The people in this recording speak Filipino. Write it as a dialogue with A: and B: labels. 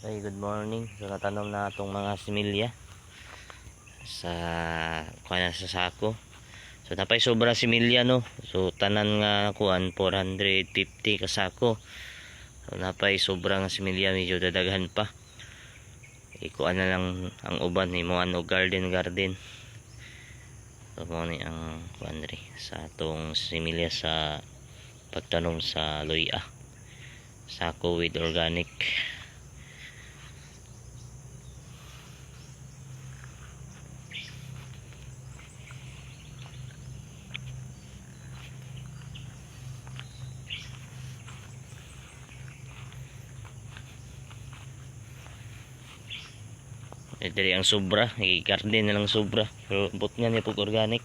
A: Hey, good morning. So natanom na itong mga similya sa kuan sa sako. So napay sobra similya no. So tanan nga kuan 450 ka sako. So napay sobra nga similya, medyo dadaghan pa. Ikuan na lang ang uban ni mo ano garden. So mo ni ang kuan sa atong similya sa pagtanom sa loya. Sako with organic. Diri ang sobra, i-garden na lang sobra. Pero but nga ni pag organic.